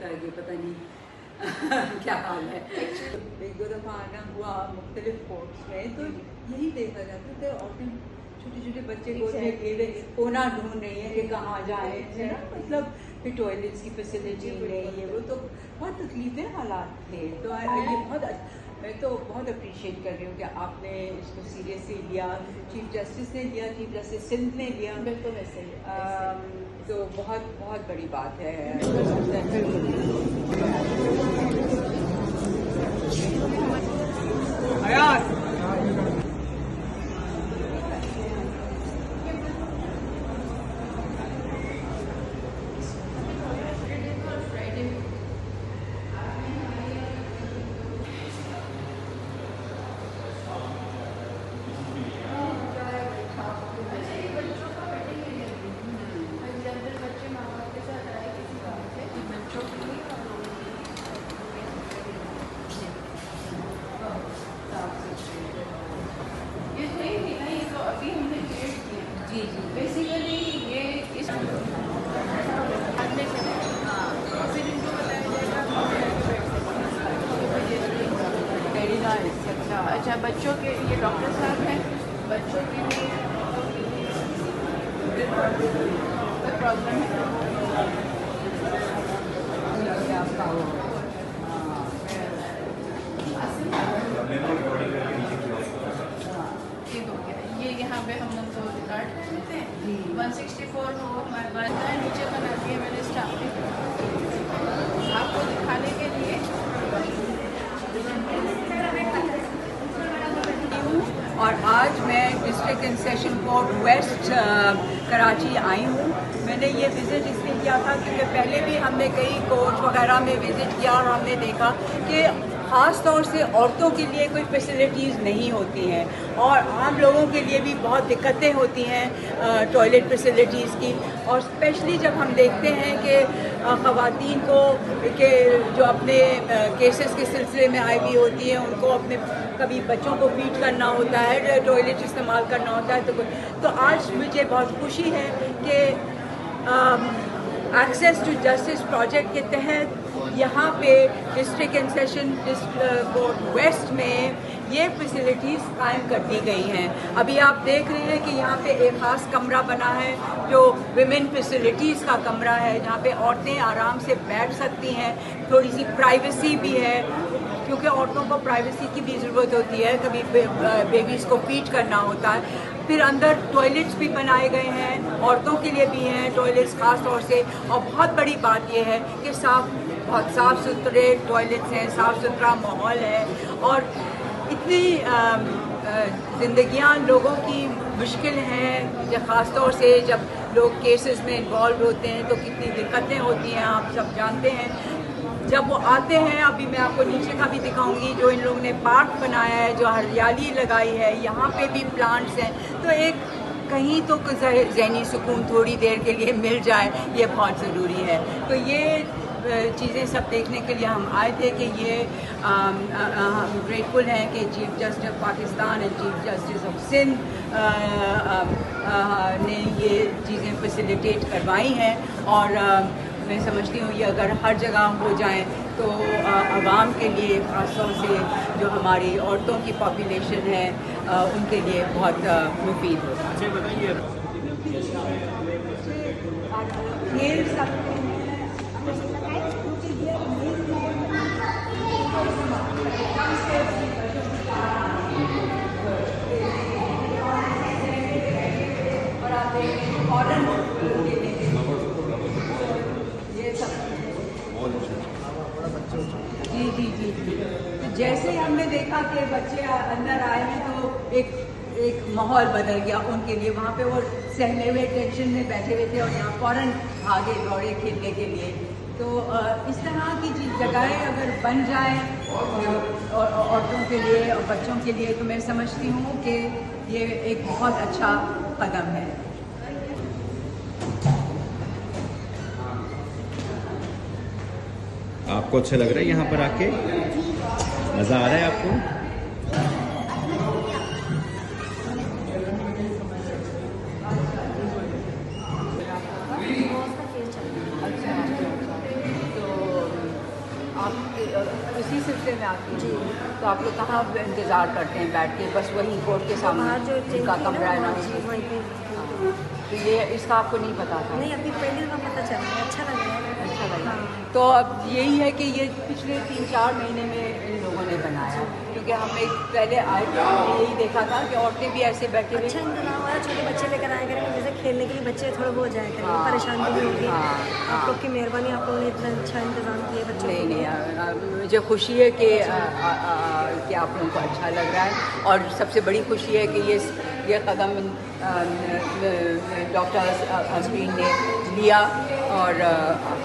है कि पता नहीं क्या हाल है। एक दो दफ़ा आना हुआ मुख्तलिफ कोर्ट्स में, तो यही देखा जाता था औरतें छोटे छोटे बच्चे गोद में अकेले कोना ढूंढ रही है कि कहाँ जाए, मतलब फिर टॉयलेट्स की फैसिलिटी नहीं है, वो तो बहुत तकलीफें हालात थे। तो ये मैं तो बहुत अप्रिशिएट कर रही हूँ कि आपने इसको सीरियसली लिया, चीफ जस्टिस ने लिया, चीफ जस्टिस सिंध ने लिया, बिल्कुल वैसे ही। तो बहुत बहुत बड़ी बात है। जी जी बेसिकली ये इस फिर इनको बताया जाएगा। अच्छा बच्चों के ये डॉक्टर साहब हैं, बच्चों के लिए कोई प्रॉब्लम है आपका हो ये यहाँ पे हम लोग तो रिकॉर्ड कर देते हैं। 164 हो हमारे पास नीचे बना दिए मैंने स्टाफ ने आपको दिखाने के लिए। और आज मैं district and session court west Karachi आई हूँ। मैंने ये विज़िट इसलिए किया था क्योंकि पहले भी हमने कई कोर्ट वगैरह में विज़िट किया और हमने देखा कि ख़ास तौर से औरतों के लिए कोई फैसिलिटीज़ नहीं होती हैं और आम लोगों के लिए भी बहुत दिक्कतें होती हैं टॉयलेट फैसिलिटीज़ की। और स्पेशली जब हम देखते हैं कि ख़वातीन को के जो अपने केसेस के सिलसिले में आई हुई होती हैं, उनको अपने कभी बच्चों को फीड करना होता है, टॉयलेट इस्तेमाल करना होता है, तो आज मुझे बहुत खुशी है कि एक्सेस टू जस्टिस प्रोजेक्ट के तहत यहाँ पे district and session court west में ये फैसिलिटीज़ कायम कर दी गई हैं। अभी आप देख रहे हैं कि यहाँ पे एक ख़ास कमरा बना है जो विमेन फैसिलिटीज़ का कमरा है, जहाँ पे औरतें आराम से बैठ सकती हैं, थोड़ी सी प्राइवेसी भी है क्योंकि औरतों को प्राइवेसी की भी ज़रूरत होती है, कभी बेबीज़ को फीड करना होता है। फिर अंदर टॉयलेट्स भी बनाए गए हैं, औरतों के लिए भी हैं टॉयलेट्स ख़ास तौर से। और बहुत बड़ी बात यह है कि बहुत साफ़ सुथरे टॉयलेट्स हैं, साफ़ सुथरा माहौल है। और इतनी ज़िंदगियाँ लोगों की मुश्किल हैं, जब ख़ास तौर से जब लोग केसेस में इन्वॉल्व होते हैं तो कितनी दिक्कतें होती हैं, आप सब जानते हैं। जब वो आते हैं, अभी मैं आपको नीचे का भी दिखाऊंगी, जो इन लोगों ने पार्क बनाया है, जो हरियाली लगाई है, यहाँ पे भी प्लांट्स हैं, तो एक कहीं तो ज़हनी सुकून थोड़ी देर के लिए मिल जाए, ये बहुत ज़रूरी है। तो ये चीज़ें सब देखने के लिए हम आए थे कि ये हम ग्रेटफुल हैं कि chief justice of Pakistan and chief justice of Sindh ने ये चीज़ें फैसिलिटेट करवाई हैं। और मैं समझती हूँ ये अगर हर जगह हो जाएं तो आवाम के लिए, ख़ासतौर से जो हमारी औरतों की पॉपुलेशन है, उनके लिए बहुत मुफीद होगा। खेल सकते हैं और आप जी। तो जैसे ही हमने देखा कि बच्चे अंदर आए हैं तो एक माहौल बदल गया उनके लिए। वहाँ पे वो सहमे हुए टेंशन में बैठे हुए थे और यहाँ फ़ौरन भागे दौड़े खेलने के लिए। तो इस तरह की जगहें अगर बन जाएं औरतों के लिए और बच्चों के लिए, तो मैं समझती हूँ कि ये एक बहुत अच्छा कदम है। आपको अच्छा लग रहा है यहाँ पर आके? मज़ा आ रहा है आपको? तो सिलसिले में आती हैं जी। तो आप लोग कहाँ इंतज़ार करते हैं बैठ के? बस वही कोर्ट के सामने बाहर जो जिनका कमरा है ना जी वहीं पे। तो ये इसका आपको नहीं पता था? नहीं, अभी पहली दफ़ा पता चल रहा है, अच्छा लग रहा है। अच्छा लगा। हाँ। तो अब यही है कि ये पिछले 3-4 महीने में इन लोगों ने बनाया, क्योंकि हम एक पहले आए थे हमने यही देखा था कि औरतें भी ऐसे बैठे हुए। अच्छा इंतजाम हुआ है, छोटे बच्चे लेकर आया करेंगे, जैसे खेलने के लिए बच्चे थोड़े वो हो जाया करेंगे, हाँ, परेशान भी नहीं होगी। हाँ, आप लोग की मेहरबानी, आप लोगों ने इतना अच्छा इंतजाम किया बच्चों नहीं के लिए। नहीं, मुझे खुशी है कि आप लोगों को अच्छा लग रहा है, और सबसे बड़ी खुशी है कि ये कदम डॉक्टर अजमीन ने लिया और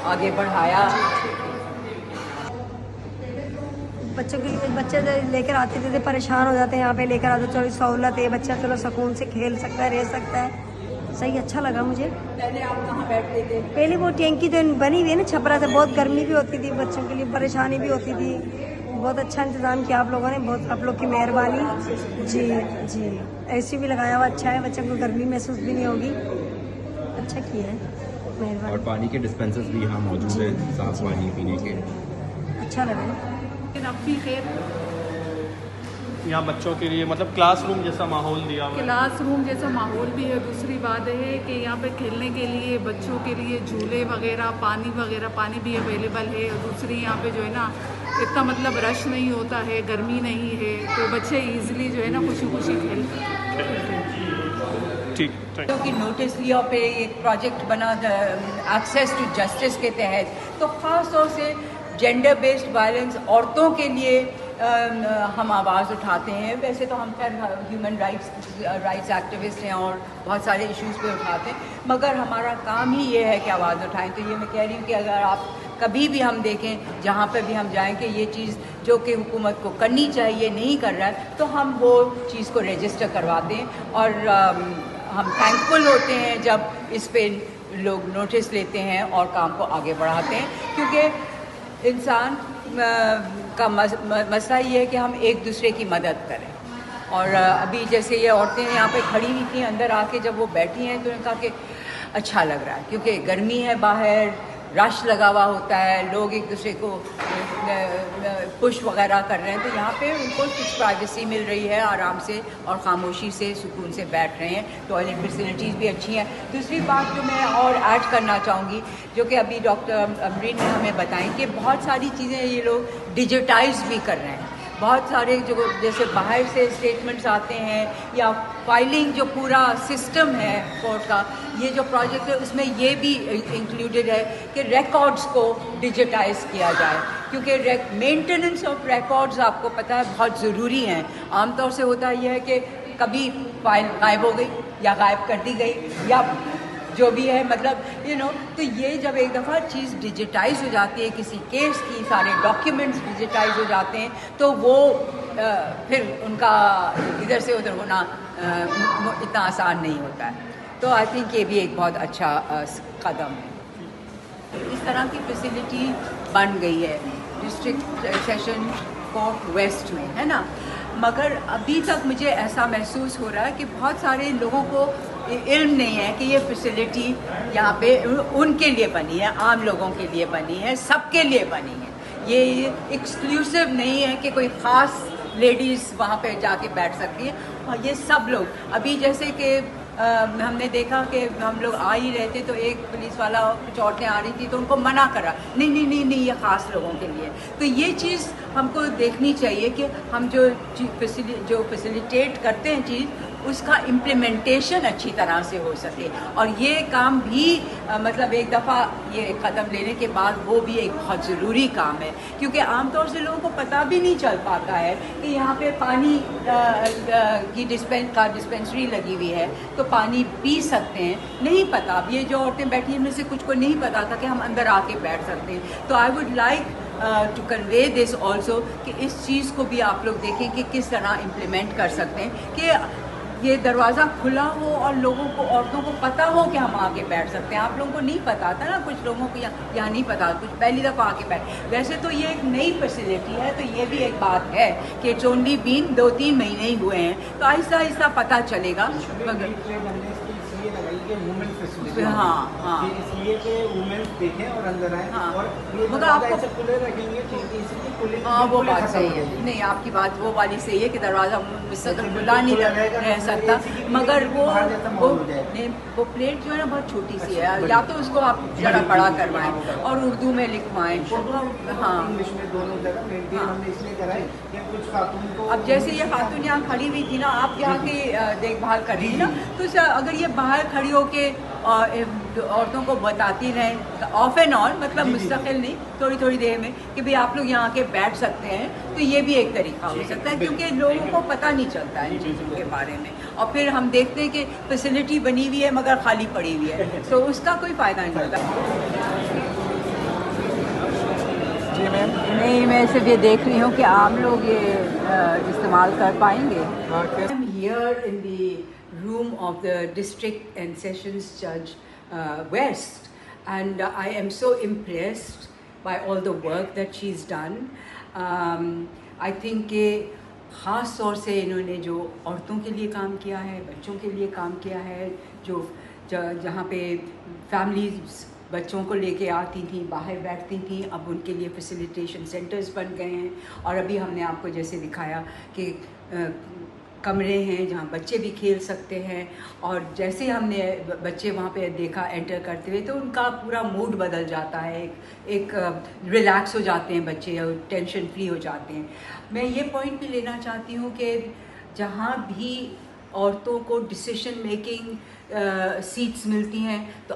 आगे बढ़ाया। बच्चों के लिए, बच्चे लेकर आते थे परेशान हो जाते हैं, यहाँ पे लेकर आते थोड़ी सहूलत है, बच्चा चलो सुकून से खेल सकता है, रह सकता है। सही अच्छा लगा मुझे। पहले आप कहाँ बैठते थे? पहले वो टैंकी तो बनी हुई है ना छपरा से, बहुत गर्मी भी होती थी, बच्चों के लिए परेशानी भी होती थी। बहुत अच्छा इंतज़ाम किया आप लोगों ने, बहुत आप लोग की मेहरबानी। जी जी, एसी भी लगाया हुआ अच्छा है, बच्चों को गर्मी महसूस भी नहीं होगी। अच्छा किया है, और मेहरबानी। पानी के डिस्पेंसर्स भी यहाँ मौजूद है, साफ पानी पीने के। अच्छा लगा। लेकिन अब भी खैर यहाँ बच्चों के लिए मतलब क्लासरूम जैसा माहौल दिया हुआ है। क्लासरूम जैसा माहौल भी है। दूसरी बात है कि यहाँ पे खेलने के लिए बच्चों के लिए झूले वगैरह, पानी भी अवेलेबल है। और दूसरी यहाँ पे जो है ना इतना मतलब रश नहीं होता है, गर्मी नहीं है, तो बच्चे इजीली जो है ना खुशी खुशी खेल ठीक, थैंक यू। की नोटिस लिया पे एक प्रोजेक्ट बना एक्सेस टू जस्टिस के तहत, तो ख़ास तौर से जेंडर बेस्ड वायलेंस, औरतों के लिए हम आवाज़ उठाते हैं। वैसे तो हम खैर ह्यूमन राइट्स एक्टिविस्ट हैं और बहुत सारे इश्यूज़ पे उठाते हैं, मगर हमारा काम ही ये है कि आवाज़ उठाएं। तो ये मैं कह रही हूँ कि अगर आप कभी भी हम देखें, जहाँ पे भी हम जाएं कि ये चीज़ जो कि हुकूमत को करनी चाहिए नहीं कर रहा है, तो हम वो चीज़ को रजिस्टर करवाते हैं। और हम थैंकफुल होते हैं जब इस पे लोग नोटिस लेते हैं और काम को आगे बढ़ाते हैं, क्योंकि इंसान का मसला ये है कि हम एक दूसरे की मदद करें। और अभी जैसे ये औरतें यहाँ पे खड़ी हुई थी, अंदर आके जब वो बैठी हैं तो उन्होंने कहा कि अच्छा लग रहा है, क्योंकि गर्मी है बाहर, रश लगा हुआ होता है, लोग एक दूसरे को पुश वगैरह कर रहे हैं, तो यहाँ पे उनको कुछ प्राइवेसी मिल रही है, आराम से और ख़ामोशी से सुकून से बैठ रहे हैं। टॉयलेट फैसिलिटीज़ भी अच्छी हैं। दूसरी बात जो मैं और ऐड करना चाहूँगी, जो कि अभी डॉक्टर अमरीन ने हमें बताई, कि बहुत सारी चीज़ें ये लोग डिजिटाइज भी कर रहे हैं। बहुत सारे जो जैसे बाहर से स्टेटमेंट्स आते हैं या फाइलिंग जो पूरा सिस्टम है कोर्ट का, ये जो प्रोजेक्ट है उसमें ये भी इंक्लूडेड है कि रिकॉर्ड्स को डिजिटाइज किया जाए, क्योंकि मेंटेनेंस ऑफ रिकॉर्ड्स आपको पता है बहुत ज़रूरी हैं। आमतौर से होता यह है कि कभी फाइल गायब हो गई या गायब कर दी गई या जो भी है, मतलब तो ये जब एक दफ़ा चीज़ डिजिटाइज हो जाती है, किसी केस की सारे डॉक्यूमेंट्स डिजिटाइज हो जाते हैं, तो वो फिर उनका इधर से उधर होना इतना आसान नहीं होता है। तो आई थिंक ये भी एक बहुत अच्छा कदम है। इस तरह की फैसिलिटी बन गई है डिस्ट्रिक्ट सेशन कोर्ट वेस्ट में, है ना, मगर अभी तक मुझे ऐसा महसूस हो रहा है कि बहुत सारे लोगों को इल्म नहीं है कि ये फैसिलिटी यहाँ पे उनके लिए बनी है, आम लोगों के लिए बनी है, सबके लिए बनी है। ये एक्सक्लूसिव नहीं है कि कोई ख़ास लेडीज़ वहाँ पे जाके बैठ सकती है, और ये सब लोग। अभी जैसे कि हमने देखा कि हम लोग आ ही रहे थे तो एक पुलिस वाला, कुछ औरतें आ रही थी तो उनको मना करा, नहीं ये ख़ास लोगों के लिए। तो ये चीज़ हमको देखनी चाहिए कि हम जो फैसिलिटेट करते हैं चीज़, उसका इम्प्लीमेंटेशन अच्छी तरह से हो सके। और ये काम भी मतलब एक दफ़ा ये कदम लेने के बाद वो भी एक बहुत ज़रूरी काम है, क्योंकि आमतौर से लोगों को पता भी नहीं चल पाता है कि यहाँ पे पानी की डिस्पेंसरी लगी हुई है तो पानी पी सकते हैं, नहीं पता। अब ये जो औरतें बैठी हैं, इनमें से कुछ को नहीं पता था कि हम अंदर आके बैठ सकते हैं। तो I would like to convey this also कि इस चीज़ को भी आप लोग देखें कि किस तरह इम्प्लीमेंट कर सकते हैं कि ये दरवाज़ा खुला हो और लोगों को, औरतों को पता हो कि हम आके बैठ सकते हैं। आप लोगों को नहीं पता था ना, कुछ लोगों को यहाँ नहीं पता, कुछ पहली दफ़ा आके बैठ। वैसे तो ये एक नई फैसिलिटी है, तो ये भी एक बात है कि इट्स ओनली बीन 2-3 महीने ही हुए हैं, तो आहिस्ता आहिस्ता पता चलेगा। मगर ये वुमेन फैसिलिटी हाँ, हाँ। इसलिए कि वुमेन देखें और अंदर आए हाँ। और ये मगर आपको ऐसे खुले रखेंगे तो इसलिए खुले हाँ वो खुले बात खत्म सही हो है, जाएगी। नहीं आपकी बात वो वाली सही है कि दरवाज़ा मुस्तकिल बिल्कुल खुला नहीं खुला रहेगा, रह तो सकता, ऐसी की मगर वो बाहर जैसा वो माहौल हो जाएगा। नहीं, वो प्लेट जो है ना बहुत छोटी सी है, बड़ी। या तो उसको आप ज़रा बड़ी, बड़ा बड़ी, करवाएं बड़ी। और उर्दू में लिखवाएं। हाँ, इंग्लिश में दोनों जगह मेंटेन हाँ। हमने इसलिए करा है कि कुछ खातून को अब जैसे ये खातून यहाँ खड़ी हुई थी ना, आप यहाँ की देखभाल कर रही ना, तो अगर ये बाहर खड़ी होके औरतों को बताती रहें ऑफ एंड ऑन, मतलब मुस्तकिल नहीं, थोड़ी थोड़ी देर में, कि भाई आप लोग यहाँ के बैठ सकते हैं, तो ये भी एक तरीका हो सकता है, क्योंकि लोगों को पता नहीं चलता है इन चीज़ों के बारे में। और फिर हम देखते हैं कि फैसिलिटी बनी हुई है मगर खाली पड़ी हुई है, तो उसका कोई फ़ायदा नहीं होता। जी मैम। नहीं, मैं सिर्फ ये देख रही हूँ कि आप लोग ये इस्तेमाल कर पाएंगे। I am here in the room of the district and sessions जज west, and I am so impressed by all the work that she is done. I think कि ख़ास तौर से इन्होंने जो औरतों के लिए काम किया है, बच्चों के लिए काम किया है, जो जहाँ पे फैमिलीज बच्चों को लेके आती थी, बाहर बैठती थी, अब उनके लिए फैसिलिटेशन सेंटर्स बन गए हैं। और अभी हमने आपको जैसे दिखाया कि कमरे हैं जहाँ बच्चे भी खेल सकते हैं, और जैसे हमने बच्चे वहाँ पे देखा एंटर करते हुए, तो उनका पूरा मूड बदल जाता है, एक रिलैक्स हो जाते हैं बच्चे और टेंशन फ्री हो जाते हैं। मैं ये पॉइंट भी लेना चाहती हूँ कि जहाँ भी औरतों को डिसीजन मेकिंग सीट्स मिलती हैं, तो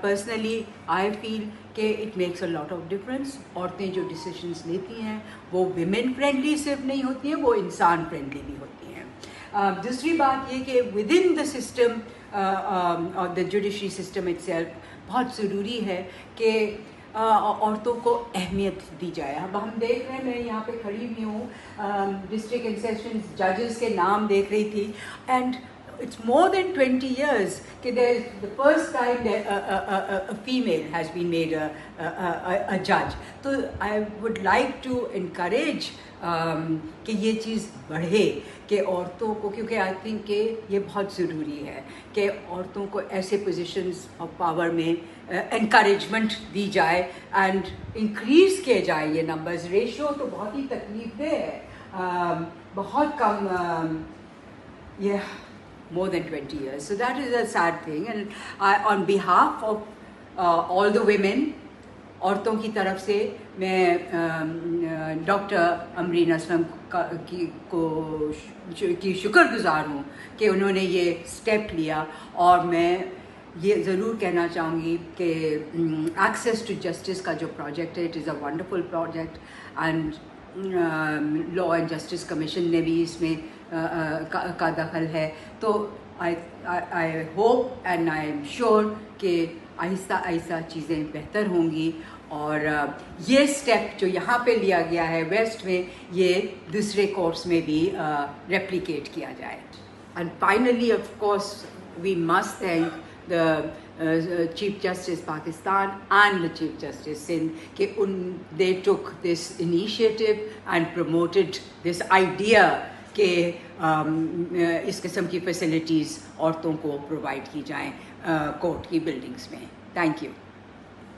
पर्सनली आई फील कि it makes a lot of difference. औरतें जो डिसीजंस लेती हैं वो विमेन फ्रेंडली सिर्फ नहीं होती हैं, वो इंसान फ्रेंडली भी होती हैं। दूसरी बात ये कि विद इन द सिस्टम और द जुडिशरी सिस्टम इटसेल्फ बहुत ज़रूरी है कि औरतों को अहमियत दी जाए। अब हम देख रहे हैं, मैं यहाँ पे खड़ी हुई हूँ, डिस्ट्रिक्ट एंड सेशंस जजेस के नाम देख रही थी, and it's more than 20 years that the first time that a female has been made a judge. So I would like to encourage कि ये चीज़ बढ़े, कि औरतों को, क्योंकि आई थिंक कि ये बहुत ज़रूरी है कि औरतों को ऐसे पोजीशंस ऑफ पावर में encouragement दी जाए एंड इंक्रीज़ किए जाए ये नंबर्स। रेशियो तो बहुत ही तकलीफदेह है, बहुत कम, ये more than 20 years. So that is a sad thing, and on behalf of all the women, औरतों की तरफ से मैं डॉक्टर अमरीन असलम की शुक्रगुजार हूँ कि उन्होंने ये स्टेप लिया। और मैं ये ज़रूर कहना चाहूँगी कि एक्सेस टू जस्टिस का जो प्रोजेक्ट है, it is a wonderful project, and law and justice commission ने भी इसमें का दखल है। तो I hope and I am sure कि आहिस्ता आहिस्ता चीज़ें बेहतर होंगी, और ये स्टेप जो यहाँ पे लिया गया है वेस्ट में, ये दूसरे कोर्ट्स में भी रेप्लिकेट किया जाए। And finally of course we must thank the Chief Justice Pakistan and the Chief Justice Sindh कि they took this initiative and promoted this idea कि इस किस्म की फैसिलिटीज़ औरतों को प्रोवाइड की जाएं कोर्ट की बिल्डिंग्स में। Thank you.